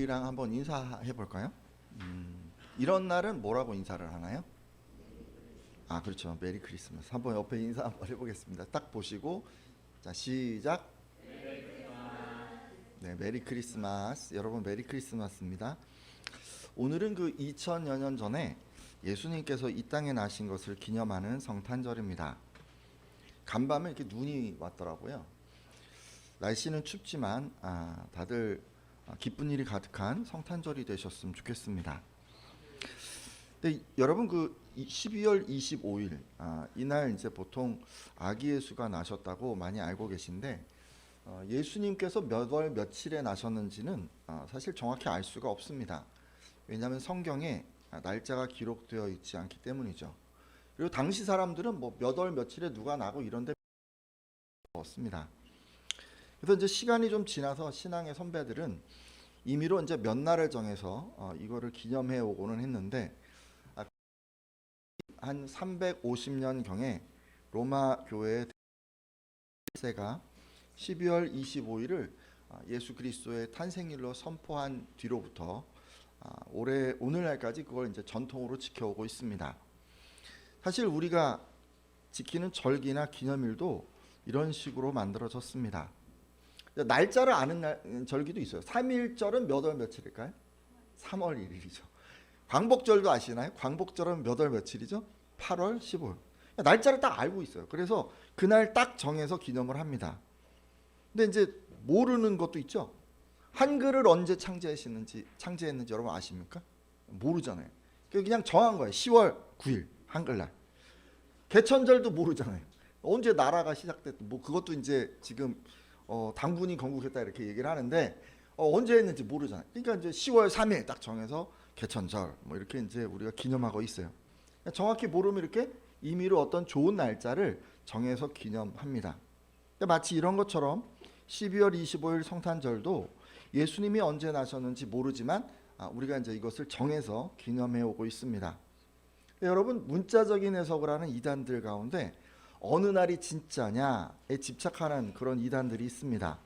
우리랑 한번 인사해 볼까요? 이런 날은 뭐라고 인사를 하나요? 아, 그렇죠. 메리 크리스마스. 한번 옆에 인사 한번 해보겠습니다. 딱 보시고, 자, 시작. 네, 메리 크리스마스. 여러분, 메리 크리스마스입니다. 오늘은 그 2000여 년 전에 예수님께서 이 땅에 나신 것을 기념하는 성탄절입니다. 간밤에 이렇게 눈이 왔더라고요. 날씨는 춥지만 다들 기쁜 일이 가득한 성탄절이 되셨으면 좋겠습니다. 근데 여러분, 그 12월 25일 이날 이제 보통 아기 예수가 나셨다고 많이 알고 계신데, 예수님께서 몇 월 며칠에 나셨는지는 사실 정확히 알 수가 없습니다. 왜냐하면 성경에 날짜가 기록되어 있지 않기 때문이죠. 그리고 당시 사람들은 뭐 몇 월 며칠에 누가 나고 이런데 없습니다. 그래서 이제 시간이 좀 지나서 신앙의 선배들은 임의로 이제 몇 날을 정해서 이거를 기념해 오고는 했는데, 한 350년 경에 로마 교회의 대세가 12월 25일을 예수 그리스도의 탄생일로 선포한 뒤로부터 오늘날까지 그걸 이제 전통으로 지켜오고 있습니다. 사실 우리가 지키는 절기나 기념일도 이런 식으로 만들어졌습니다. 날짜를 아는 절기도 있어요. 3.1절은 몇 월 며칠일까요? 3월 1일이죠. 광복절도 아시나요? 광복절은 몇 월 며칠이죠? 8월 15일. 날짜를 딱 알고 있어요. 그래서 그날 딱 정해서 기념을 합니다. 근데 이제 모르는 것도 있죠. 한글을 언제 창제했는지 여러분 아십니까? 모르잖아요. 그냥 정한 거예요. 10월 9일 한글날. 개천절도 모르잖아요. 언제 나라가 시작됐든 뭐 그것도 이제 지금 당군이 건국했다 이렇게 얘기를 하는데 언제 했는지 모르잖아요. 그러니까 이제 10월 3일 딱 정해서 개천절 뭐 이렇게 이제 우리가 기념하고 있어요. 정확히 모르면 이렇게 임의로 어떤 좋은 날짜를 정해서 기념합니다. 마치 이런 것처럼 12월 25일 성탄절도 예수님이 언제 나셨는지 모르지만 우리가 이제 이것을 정해서 기념해 오고 있습니다. 여러분, 문자적인 해석을 하는 이단들 가운데 어느 날이 진짜냐에 집착하는 그런 이단들이 있습니다.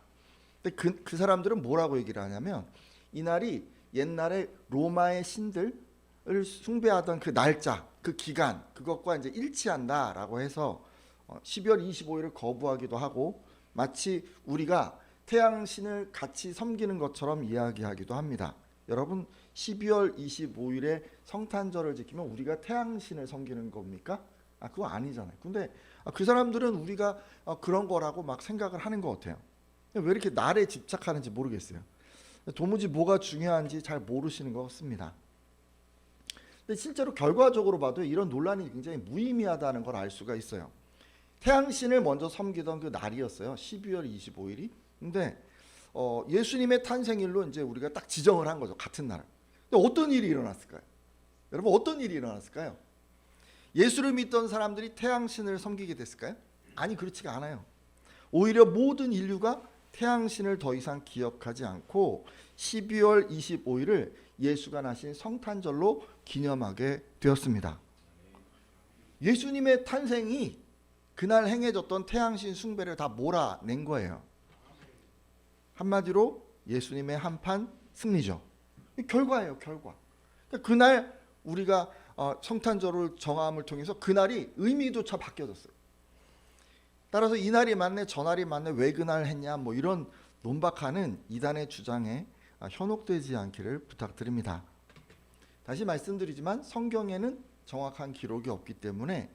근데 그 사람들은 뭐라고 얘기를 하냐면, 이 날이 옛날에 로마의 신들을 숭배하던 그 날짜, 그 기간, 그것과 이제 일치한다라고 해서 12월 25일을 거부하기도 하고, 마치 우리가 태양신을 같이 섬기는 것처럼 이야기하기도 합니다. 여러분, 12월 25일에 성탄절을 지키면 우리가 태양신을 섬기는 겁니까? 그거 아니잖아요. 근데 그 사람들은 우리가 그런 거라고 막 생각을 하는 것 같아요. 왜 이렇게 날에 집착하는지 모르겠어요. 도무지 뭐가 중요한지 잘 모르시는 것 같습니다. 근데 실제로 결과적으로 봐도 이런 논란이 굉장히 무의미하다는 걸 알 수가 있어요. 태양신을 먼저 섬기던 그 날이었어요. 12월 25일이. 근데 예수님의 탄생일로 이제 우리가 딱 지정을 한 거죠. 같은 날. 근데 어떤 일이 일어났을까요? 여러분, 어떤 일이 일어났을까요? 예수를 믿던 사람들이 태양신을 섬기게 됐을까요? 아니, 그렇지가 않아요. 오히려 모든 인류가 태양신을 더 이상 기억하지 않고 12월 25일을 예수가 나신 성탄절로 기념하게 되었습니다. 예수님의 탄생이 그날 행해졌던 태양신 숭배를 다 몰아낸 거예요. 한마디로 예수님의 한판 승리죠. 결과예요, 결과. 그날 우리가 성탄절을 정함을 통해서 그날이 의미조차 바뀌어졌어요. 따라서 이날이 맞네, 저날이 맞네, 왜 그날 했냐, 뭐 이런 논박하는 이단의 주장에 현혹되지 않기를 부탁드립니다. 다시 말씀드리지만 성경에는 정확한 기록이 없기 때문에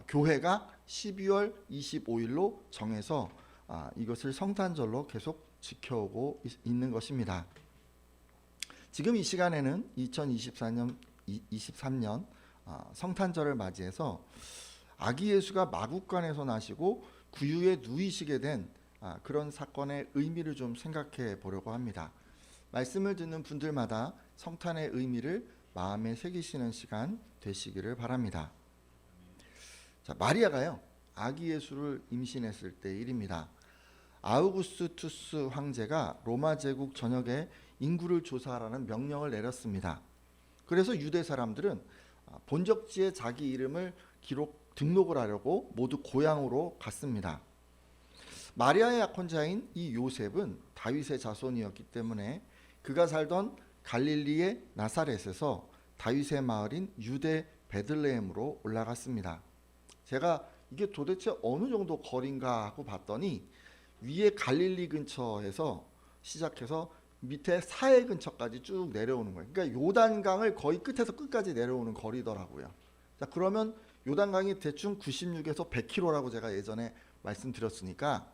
교회가 12월 25일로 정해서 이것을 성탄절로 계속 지켜오고 있는 것입니다. 지금 이 시간에는 2023년 성탄절을 맞이해서 아기 예수가 마국간에서 나시고 구유에 누이시게 된 그런 사건의 의미를 좀 생각해 보려고 합니다. 말씀을 듣는 분들마다 성탄의 의미를 마음에 새기시는 시간 되시기를 바랍니다. 자, 마리아가요, 아기 예수를 임신했을 때 일입니다. 아우구스투스 황제가 로마 제국 전역에 인구를 조사하라는 명령을 내렸습니다. 그래서 유대 사람들은 본적지에 자기 이름을 등록을 하려고 모두 고향으로 갔습니다. 마리아의 약혼자인 이 요셉은 다윗의 자손이었기 때문에 그가 살던 갈릴리의 나사렛에서 다윗의 마을인 유대 베들레헴으로 올라갔습니다. 제가 이게 도대체 어느 정도 거리인가 하고 봤더니 위에 갈릴리 근처에서 시작해서 밑에 사해 근처까지 쭉 내려오는 거예요. 그러니까 요단강을 거의 끝에서 끝까지 내려오는 거리더라고요. 자, 그러면 요단강이 대충 96에서 100km라고 제가 예전에 말씀드렸으니까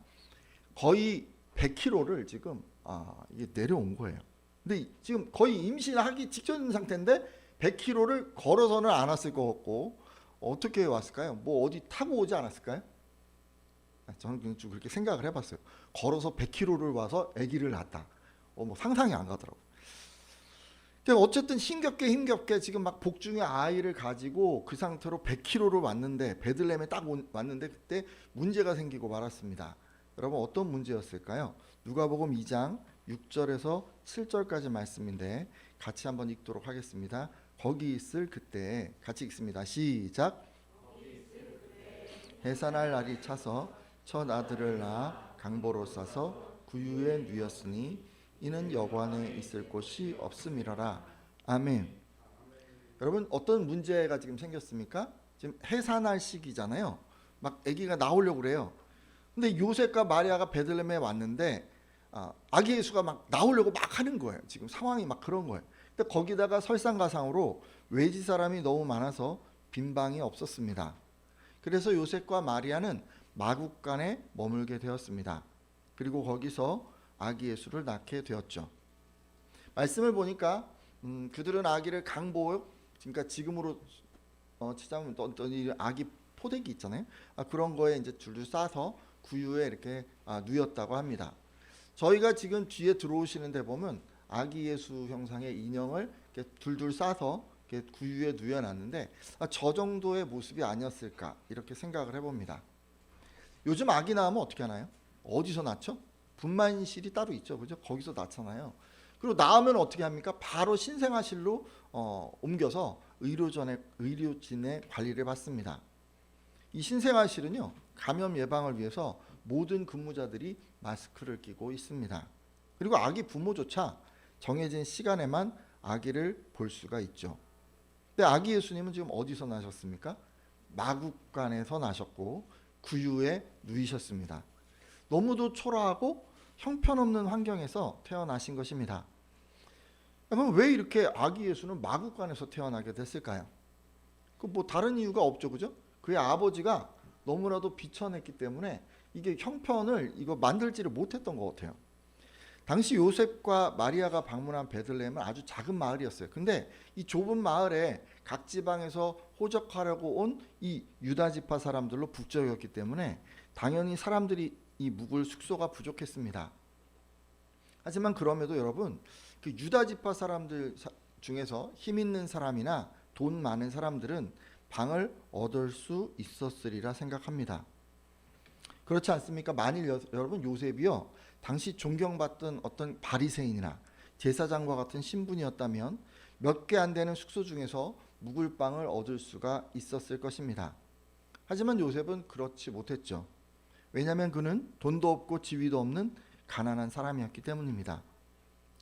거의 100km를 지금 이게 내려온 거예요. 근데 지금 거의 임신하기 직전 상태인데 100km를 걸어서는 안 왔을 것 같고 어떻게 왔을까요? 뭐 어디 타고 오지 않았을까요? 저는 그냥 좀 그렇게 생각을 해봤어요. 걸어서 100km를 와서 아기를 낳았다. 뭐 상상이 안 가더라고. 어쨌든 힘겹게 지금 막 복중의 아이를 가지고 그 상태로 100km를 왔는데 베들레헴에 딱 왔는데 그때 문제가 생기고 말았습니다. 여러분 어떤 문제였을까요? 누가복음 2장 6절에서 7절까지 말씀인데 같이 한번 읽도록 하겠습니다. 거기 있을 그때 같이 읽습니다. 시작. 해산할 날이 차서 첫 아들을 낳아 강보로 싸서 구유에 누였으니 이는 여관에 있을 곳이 없음이라라. 아멘. 여러분 어떤 문제가 지금 생겼습니까? 지금 해산할 시기잖아요. 막 아기가 나오려고 그래요. 근데 요셉과 마리아가 베들레헴에 왔는데 아기 예수가 막 나오려고 막 하는 거예요. 지금 상황이 막 그런 거예요. 근데 거기다가 설상가상으로 외지 사람이 너무 많아서 빈 방이 없었습니다. 그래서 요셉과 마리아는 마국간에 머물게 되었습니다. 그리고 거기서 아기 예수를 낳게 되었죠. 말씀을 보니까 그들은 아기를 강보, 그러니까 지금으로 치자면 어떤 아기 포대기 있잖아요. 그런 거에 이제 줄줄 싸서 구유에 이렇게 누였다고 합니다. 저희가 지금 뒤에 들어오시는데 보면 아기 예수 형상의 인형을 이렇게 둘둘 싸서 이렇게 구유에 누여놨는데 저 정도의 모습이 아니었을까 이렇게 생각을 해봅니다. 요즘 아기 낳으면 어떻게 하나요? 어디서 낳죠? 분만실이 따로 있죠, 그죠? 거기서 낳잖아요. 그리고 낳으면 어떻게 합니까? 바로 신생아실로 옮겨서 의료진의 관리를 받습니다. 이 신생아실은요, 감염 예방을 위해서 모든 근무자들이 마스크를 끼고 있습니다. 그리고 아기 부모조차 정해진 시간에만 아기를 볼 수가 있죠. 근데 아기 예수님은 지금 어디서 나셨습니까? 마국간에서 나셨고 구유에 누이셨습니다. 너무도 초라하고 형편없는 환경에서 태어나신 것입니다. 그럼 왜 이렇게 아기 예수는 마국간에서 태어나게 됐을까요? 그 뭐 다른 이유가 없죠, 그죠? 그의 아버지가 너무나도 비천했기 때문에 이게 형편을 이거 만들지를 못했던 것 같아요. 당시 요셉과 마리아가 방문한 베들레헴은 아주 작은 마을이었어요. 근데 이 좁은 마을에 각 지방에서 호적하려고 온 이 유다 지파 사람들로 북적였기 때문에 당연히 사람들이 이 묵을 숙소가 부족했습니다. 하지만 그럼에도 여러분 그 유다 지파 사람들 중에서 힘 있는 사람이나 돈 많은 사람들은 방을 얻을 수 있었으리라 생각합니다. 그렇지 않습니까? 만일 여러분 요셉이요 당시 존경받던 어떤 바리새인이나 제사장과 같은 신분이었다면 몇 개 안 되는 숙소 중에서 묵을 방을 얻을 수가 있었을 것입니다. 하지만 요셉은 그렇지 못했죠. 왜냐하면 그는 돈도 없고 지위도 없는 가난한 사람이었기 때문입니다.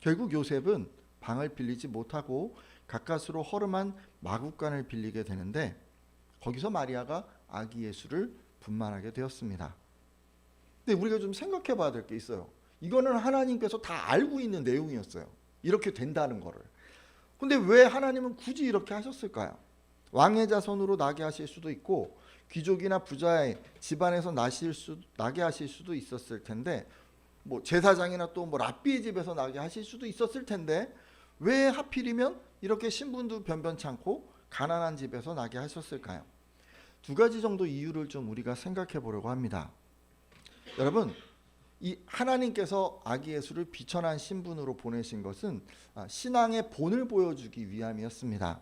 결국 요셉은 방을 빌리지 못하고 가까스로 허름한 마국간을 빌리게 되는데 거기서 마리아가 아기 예수를 분만하게 되었습니다. 근데 우리가 좀 생각해 봐야 될 게 있어요. 이거는 하나님께서 다 알고 있는 내용이었어요. 이렇게 된다는 거를. 근데 왜 하나님은 굳이 이렇게 하셨을까요? 왕의 자손으로 나게 하실 수도 있고 귀족이나 부자의 집안에서 나게 하실 수도 있었을 텐데 뭐 제사장이나 또 뭐 랍비의 집에서 나게 하실 수도 있었을 텐데 왜 하필이면 이렇게 신분도 변변찮고 가난한 집에서 나게 하셨을까요? 두 가지 정도 이유를 좀 우리가 생각해 보려고 합니다. 여러분 이 하나님께서 아기 예수를 비천한 신분으로 보내신 것은 신앙의 본을 보여주기 위함이었습니다.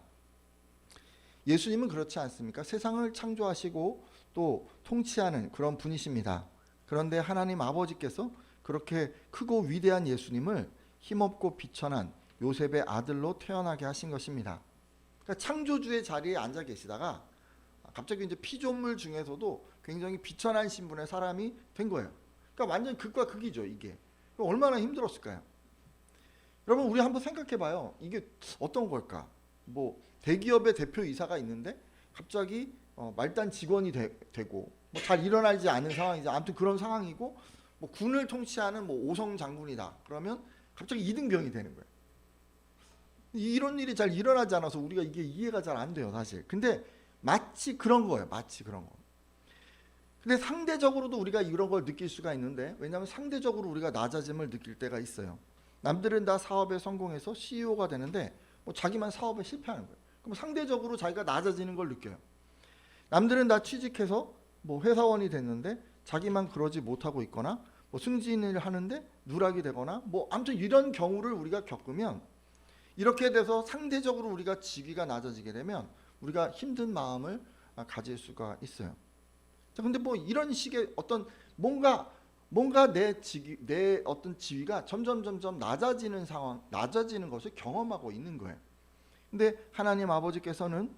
예수님은 그렇지 않습니까? 세상을 창조하시고 또 통치하는 그런 분이십니다. 그런데 하나님 아버지께서 그렇게 크고 위대한 예수님을 힘없고 비천한 요셉의 아들로 태어나게 하신 것입니다. 그러니까 창조주의 자리에 앉아 계시다가 갑자기 이제 피조물 중에서도 굉장히 비천한 신분의 사람이 된 거예요. 그러니까 완전 극과 극이죠, 이게. 얼마나 힘들었을까요? 여러분 우리 한번 생각해 봐요. 이게 어떤 걸까? 뭐 대기업의 대표이사가 있는데 갑자기 말단 직원이 되고 뭐 잘 일어나지 않은 상황이죠. 아무튼 그런 상황이고 뭐 군을 통치하는 뭐 오성 장군이다. 그러면 갑자기 이등병이 되는 거예요. 이런 일이 잘 일어나지 않아서 우리가 이게 이해가 잘 안 돼요, 사실. 근데 마치 그런 거예요. 마치 그런 거. 근데 상대적으로도 우리가 이런 걸 느낄 수가 있는데, 왜냐하면 상대적으로 우리가 낮아짐을 느낄 때가 있어요. 남들은 다 사업에 성공해서 CEO가 되는데 뭐 자기만 사업에 실패하는 거예요. 그럼 상대적으로 자기가 낮아지는 걸 느껴요. 남들은 다 취직해서 뭐 회사원이 됐는데 자기만 그러지 못하고 있거나 뭐 승진을 하는데 누락이 되거나 뭐 아무튼 이런 경우를 우리가 겪으면, 이렇게 돼서 상대적으로 우리가 직위가 낮아지게 되면 우리가 힘든 마음을 가질 수가 있어요. 자, 근데 뭐 이런 식의 어떤 뭔가 내 어떤 지위가 점점 낮아지는 상황, 낮아지는 것을 경험하고 있는 거예요. 근데 하나님 아버지께서는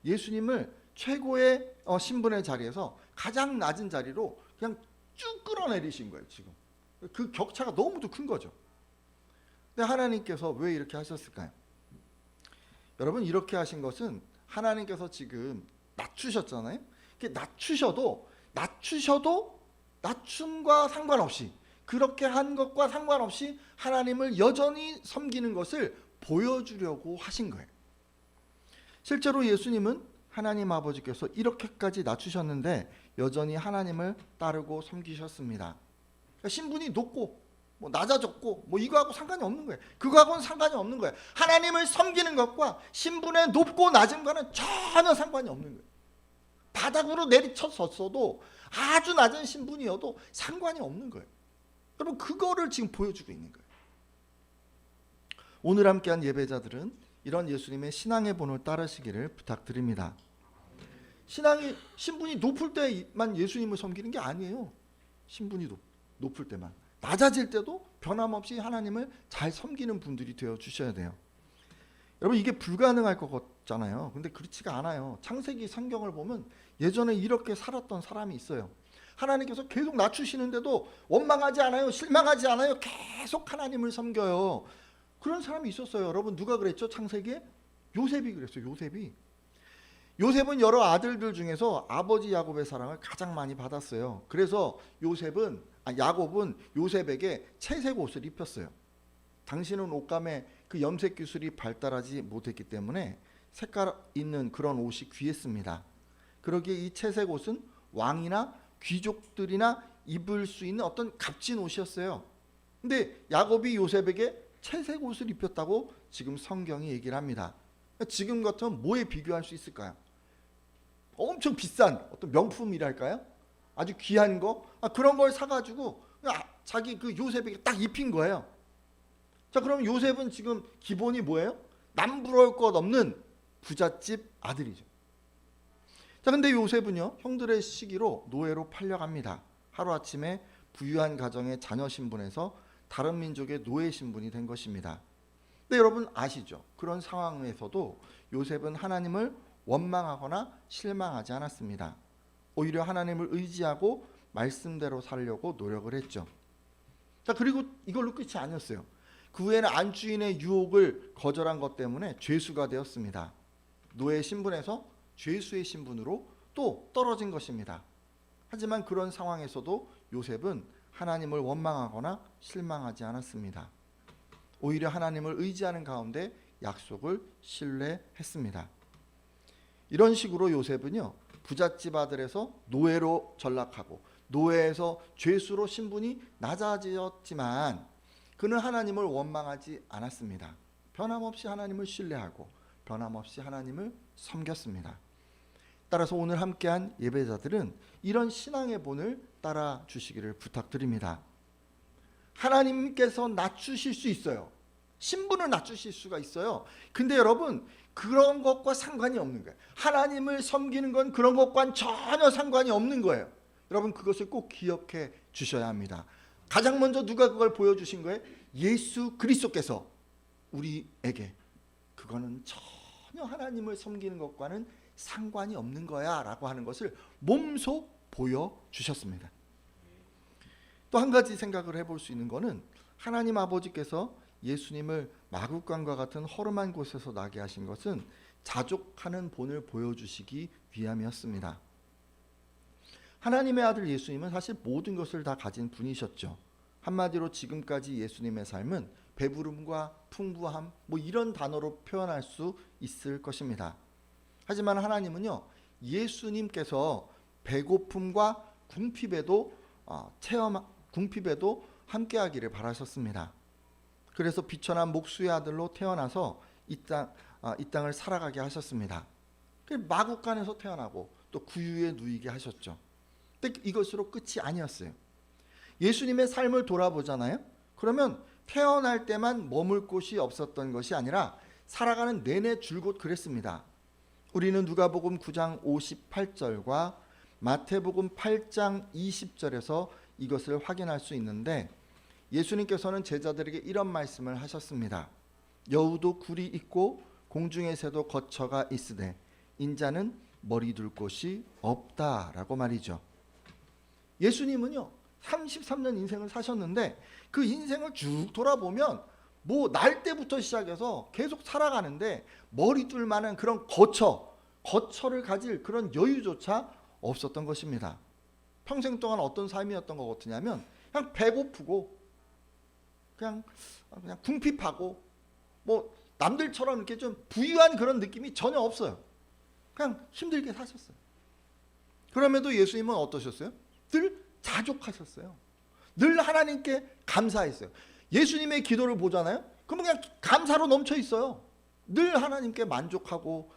예수님을 최고의 신분의 자리에서 가장 낮은 자리로 그냥 쭉 끌어내리신 거예요. 지금 그 격차가 너무도 큰 거죠. 근데 하나님께서 왜 이렇게 하셨을까요? 여러분, 이렇게 하신 것은 하나님께서 지금 낮추셨잖아요. 낮추셔도 낮춤과 상관없이, 그렇게 한 것과 상관없이 하나님을 여전히 섬기는 것을 보여주려고 하신 거예요. 실제로 예수님은 하나님 아버지께서 이렇게까지 낮추셨는데 여전히 하나님을 따르고 섬기셨습니다. 그러니까 신분이 높고 뭐 낮아졌고 뭐 이거하고 상관이 없는 거예요. 그거하고는 상관이 없는 거예요. 하나님을 섬기는 것과 신분의 높고 낮음과는 전혀 상관이 없는 거예요. 바닥으로 내리쳤었어도 아주 낮은 신분이어도 상관이 없는 거예요. 여러분, 그거를 지금 보여주고 있는 거예요. 오늘 함께한 예배자들은 이런 예수님의 신앙의 본을 따르시기를 부탁드립니다. 신분이 높을 때만 예수님을 섬기는 게 아니에요. 신분이 높을 때만, 낮아질 때도 변함없이 하나님을 잘 섬기는 분들이 되어 주셔야 돼요. 여러분, 이게 불가능할 것 같잖아요. 근데 그렇지가 않아요. 창세기 성경을 보면 예전에 이렇게 살았던 사람이 있어요. 하나님께서 계속 낮추시는데도 원망하지 않아요. 실망하지 않아요. 계속 하나님을 섬겨요. 그런 사람이 있었어요. 여러분, 누가 그랬죠? 창세기에? 요셉이 그랬어요. 요셉은 여러 아들들 중에서 아버지 야곱의 사랑을 가장 많이 받았어요. 그래서 야곱은 요셉에게 채색 옷을 입혔어요. 당신은 옷감에 그 염색 기술이 발달하지 못했기 때문에 색깔 있는 그런 옷이 귀했습니다. 그러기에 이 채색 옷은 왕이나 귀족들이나 입을 수 있는 어떤 값진 옷이었어요. 근데 야곱이 요셉에게 채색 옷을 입혔다고 지금 성경이 얘기를 합니다. 지금 같으면 뭐에 비교할 수 있을까요? 엄청 비싼 어떤 명품이랄까요? 아주 귀한 거, 그런 걸 사가지고 자기 그 요셉에게 딱 입힌 거예요. 자, 그럼 요셉은 지금 기본이 뭐예요? 남부러울 것 없는 부잣집 아들이죠. 자, 근데 요셉은요, 형들의 시기로 노예로 팔려갑니다. 하루아침에 부유한 가정의 자녀 신분에서 다른 민족의 노예 신분이 된 것입니다. 근데 여러분 아시죠? 그런 상황에서도 요셉은 하나님을 원망하거나 실망하지 않았습니다. 오히려 하나님을 의지하고 말씀대로 살려고 노력을 했죠. 자, 그리고 이걸로 끝이 아니었어요. 그 후에는 안주인의 유혹을 거절한 것 때문에 죄수가 되었습니다. 노예 신분에서 죄수의 신분으로 또 떨어진 것입니다. 하지만 그런 상황에서도 요셉은 하나님을 원망하거나 실망하지 않았습니다. 오히려 하나님을 의지하는 가운데 약속을 신뢰했습니다. 이런 식으로 요셉은요, 부잣집 아들에서 노예로 전락하고 노예에서 죄수로 신분이 낮아지었지만 그는 하나님을 원망하지 않았습니다. 변함없이 하나님을 신뢰하고 변함없이 하나님을 섬겼습니다. 따라서 오늘 함께한 예배자들은 이런 신앙의 본을 따라 주시기를 부탁드립니다. 하나님께서 낮추실 수 있어요. 신분을 낮추실 수가 있어요. 근데 여러분, 그런 것과 상관이 없는 거예요. 하나님을 섬기는 건 그런 것과는 전혀 상관이 없는 거예요. 여러분, 그것을 꼭 기억해 주셔야 합니다. 가장 먼저 누가 그걸 보여주신 거예요? 예수 그리스도께서 우리에게 그거는 전혀 하나님을 섬기는 것과는 상관이 없는 거야 라고 하는 것을 몸소 보여주셨습니다. 또 한 가지 생각을 해볼 수 있는 거는, 하나님 아버지께서 예수님을 마구간과 같은 허름한 곳에서 나게 하신 것은 자족하는 본을 보여주시기 위함이었습니다. 하나님의 아들 예수님은 사실 모든 것을 다 가진 분이셨죠. 한마디로 지금까지 예수님의 삶은 배부름과 풍부함 이런 단어로 표현할 수 있을 것입니다. 하지만 하나님은요, 예수님께서 배고픔과 궁핍에도 궁핍에도 함께하기를 바라셨습니다. 그래서 비천한 목수의 아들로 태어나서 이 땅을 살아가게 하셨습니다. 마구간에서 태어나고 또 구유에 누이게 하셨죠. 근데 이것으로 끝이 아니었어요. 예수님의 삶을 돌아보잖아요. 그러면 태어날 때만 머물 곳이 없었던 것이 아니라 살아가는 내내 줄곧 그랬습니다. 우리는 누가복음 9장 58절과 마태복음 8장 20절에서 이것을 확인할 수 있는데, 예수님께서는 제자들에게 이런 말씀을 하셨습니다. 여우도 굴이 있고 공중의 새도 거처가 있으되 인자는 머리 둘 곳이 없다라고 말이죠. 예수님은요 33년 인생을 사셨는데 그 인생을 쭉 돌아보면 날 때부터 시작해서 계속 살아가는데 머리 둘 만한 그런 거처를 가질 그런 여유조차 없었던 것입니다. 평생 동안 어떤 삶이었던 것 같으냐면 그냥 배고프고 그냥 궁핍하고 남들처럼 이렇게 좀 부유한 그런 느낌이 전혀 없어요. 그냥 힘들게 사셨어요. 그럼에도 예수님은 어떠셨어요? 늘 자족하셨어요. 늘 하나님께 감사했어요. 예수님의 기도를 보잖아요. 그러면 그냥 감사로 넘쳐 있어요. 늘 하나님께 만족하고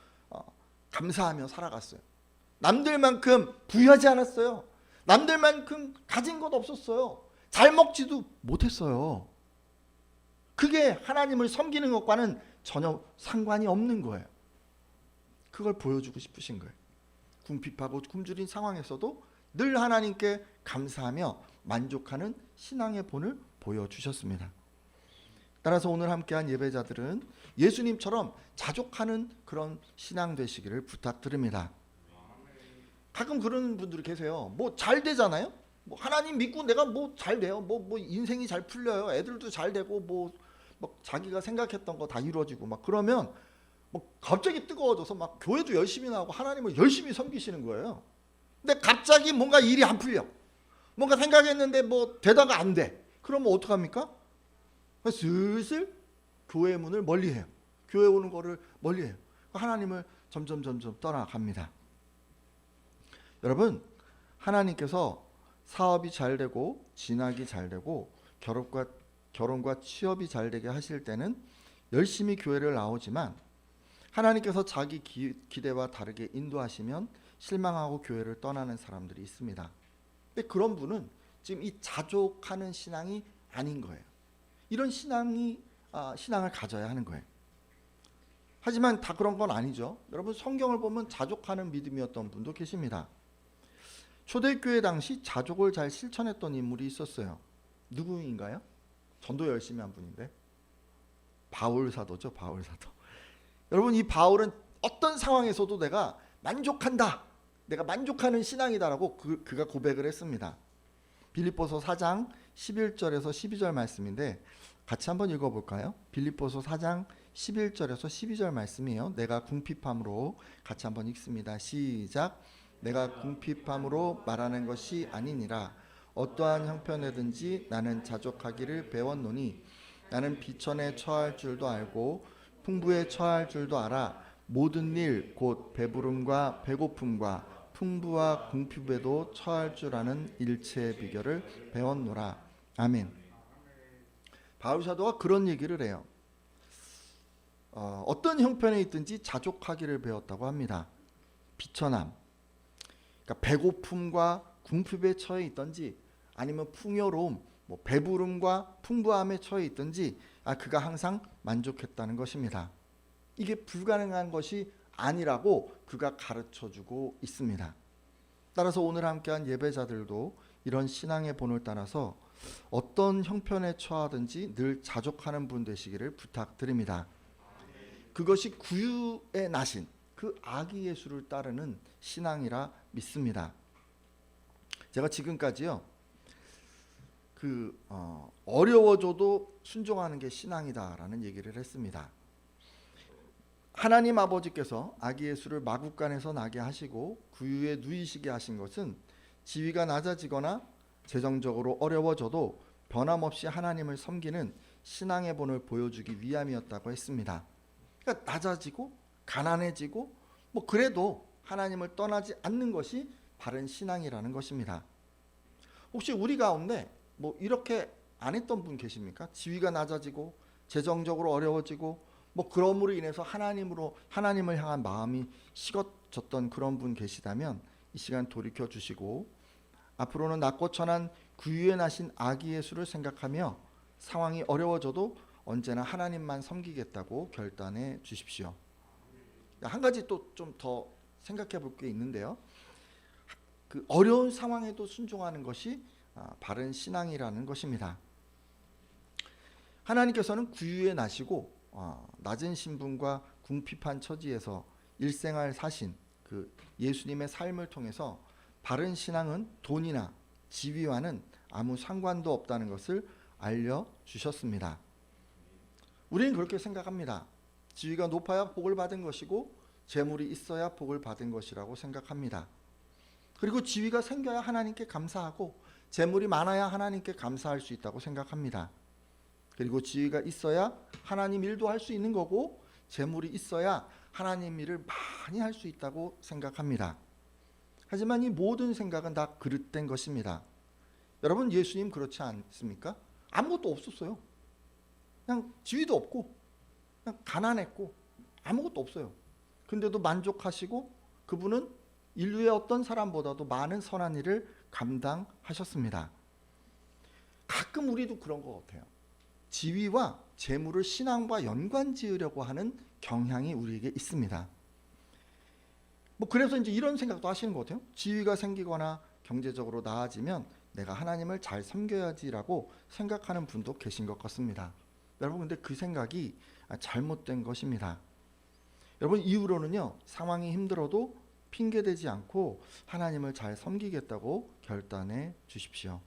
감사하며 살아갔어요. 남들만큼 부유하지 않았어요. 남들만큼 가진 것 없었어요. 잘 먹지도 못했어요. 그게 하나님을 섬기는 것과는 전혀 상관이 없는 거예요. 그걸 보여주고 싶으신 거예요. 궁핍하고 굶주린 상황에서도 늘 하나님께 감사하며 만족하는 신앙의 본을 보여주셨습니다. 따라서 오늘 함께한 예배자들은 예수님처럼 자족하는 그런 신앙 되시기를 부탁드립니다. 가끔 그런 분들이 계세요. 잘 되잖아요. 하나님 믿고 내가 잘 돼요. 인생이 잘 풀려요. 애들도 잘 되고 자기가 생각했던 거 다 이루어지고 그러면 갑자기 뜨거워져서 교회도 열심히 나오고 하나님을 열심히 섬기시는 거예요. 근데 갑자기 뭔가 일이 안 풀려. 뭔가 생각했는데 되다가 안 돼. 그러면 어떡합니까? 슬슬 교회 문을 멀리해요. 교회 오는 거를 멀리해요. 하나님을 점점 떠나갑니다. 여러분, 하나님께서 사업이 잘 되고 진학이 잘 되고 결혼과 취업이 잘 되게 하실 때는 열심히 교회를 나오지만 하나님께서 자기 기대와 다르게 인도하시면 실망하고 교회를 떠나는 사람들이 있습니다. 근데 그런 분은 지금 이 자족하는 신앙이 아닌 거예요. 이런 신앙을 가져야 하는 거예요. 하지만 다 그런 건 아니죠. 여러분, 성경을 보면 자족하는 믿음이었던 분도 계십니다. 초대교회 당시 자족을 잘 실천했던 인물이 있었어요. 누구인가요? 전도 열심히 한 분인데 바울 사도죠. 바울 사도. 여러분, 이 바울은 어떤 상황에서도 내가 만족한다, 내가 만족하는 신앙이다라고 그가 고백을 했습니다. 빌립보서 4장 11절에서 12절 말씀인데 같이 한번 읽어볼까요? 빌립보서 4장 11절에서 12절 말씀이에요. 내가 궁핍함으로, 같이 한번 읽습니다. 시작. 내가 궁핍함으로 말하는 것이 아니니라. 어떠한 형편에든지 나는 자족하기를 배웠노니 나는 비천에 처할 줄도 알고 풍부에 처할 줄도 알아. 모든 일 곧 배부름과 배고픔과 풍부와 궁핍에도 처할 줄 아는 일체의 비결을 배웠노라. 아멘. 바울 사도가 그런 얘기를 해요. 어떤 형편에 있든지 자족하기를 배웠다고 합니다. 비천함, 그러니까 배고픔과 궁핍에 처해 있든지 아니면 풍요로움, 배부름과 풍부함에 처해 있든지 그가 항상 만족했다는 것입니다. 이게 불가능한 것이 아니라고 그가 가르쳐주고 있습니다. 따라서 오늘 함께한 예배자들도 이런 신앙의 본을 따라서 어떤 형편에 처하든지 늘 자족하는 분 되시기를 부탁드립니다. 그것이 구유에 나신 그 아기 예수를 따르는 신앙이라 믿습니다. 제가 지금까지요 어려워져도 순종하는 게 신앙이다라는 얘기를 했습니다. 하나님 아버지께서 아기 예수를 마국간에서 나게 하시고 구유에 누이시게 하신 것은 지위가 낮아지거나 재정적으로 어려워져도 변함없이 하나님을 섬기는 신앙의 본을 보여주기 위함이었다고 했습니다. 그러니까 낮아지고 가난해지고 그래도 하나님을 떠나지 않는 것이 바른 신앙이라는 것입니다. 혹시 우리 가운데 이렇게 안 했던 분 계십니까? 지위가 낮아지고 재정적으로 어려워지고 그럼으로 인해서 하나님을 향한 마음이 식어졌던 그런 분 계시다면 이 시간 돌이켜 주시고 앞으로는 낮고 천한 구유에 나신 아기 예수를 생각하며 상황이 어려워져도 언제나 하나님만 섬기겠다고 결단해 주십시오. 한 가지 또 좀 더 생각해 볼 게 있는데요. 그 어려운 상황에도 순종하는 것이 바른 신앙이라는 것입니다. 하나님께서는 구유에 나시고 낮은 신분과 궁핍한 처지에서 일생을 사신 그 예수님의 삶을 통해서 바른 신앙은 돈이나 지위와는 아무 상관도 없다는 것을 알려주셨습니다. 우리는 그렇게 생각합니다. 지위가 높아야 복을 받은 것이고 재물이 있어야 복을 받은 것이라고 생각합니다. 그리고 지위가 생겨야 하나님께 감사하고 재물이 많아야 하나님께 감사할 수 있다고 생각합니다. 그리고 지위가 있어야 하나님 일도 할 수 있는 거고 재물이 있어야 하나님 일을 많이 할 수 있다고 생각합니다. 하지만 이 모든 생각은 다 그릇된 것입니다. 여러분, 예수님 그렇지 않습니까? 아무것도 없었어요. 그냥 지위도 없고 그냥 가난했고 아무것도 없어요. 근데도 만족하시고 그분은 인류의 어떤 사람보다도 많은 선한 일을 감당하셨습니다. 가끔 우리도 그런 것 같아요. 지위와 재물을 신앙과 연관 지으려고 하는 경향이 우리에게 있습니다. 그래서 이제 이런 생각도 하시는 것 같아요. 지위가 생기거나 경제적으로 나아지면 내가 하나님을 잘 섬겨야지라고 생각하는 분도 계신 것 같습니다. 여러분, 근데 그 생각이 잘못된 것입니다. 여러분, 이후로는요, 상황이 힘들어도 핑계대지 않고 하나님을 잘 섬기겠다고 결단해 주십시오.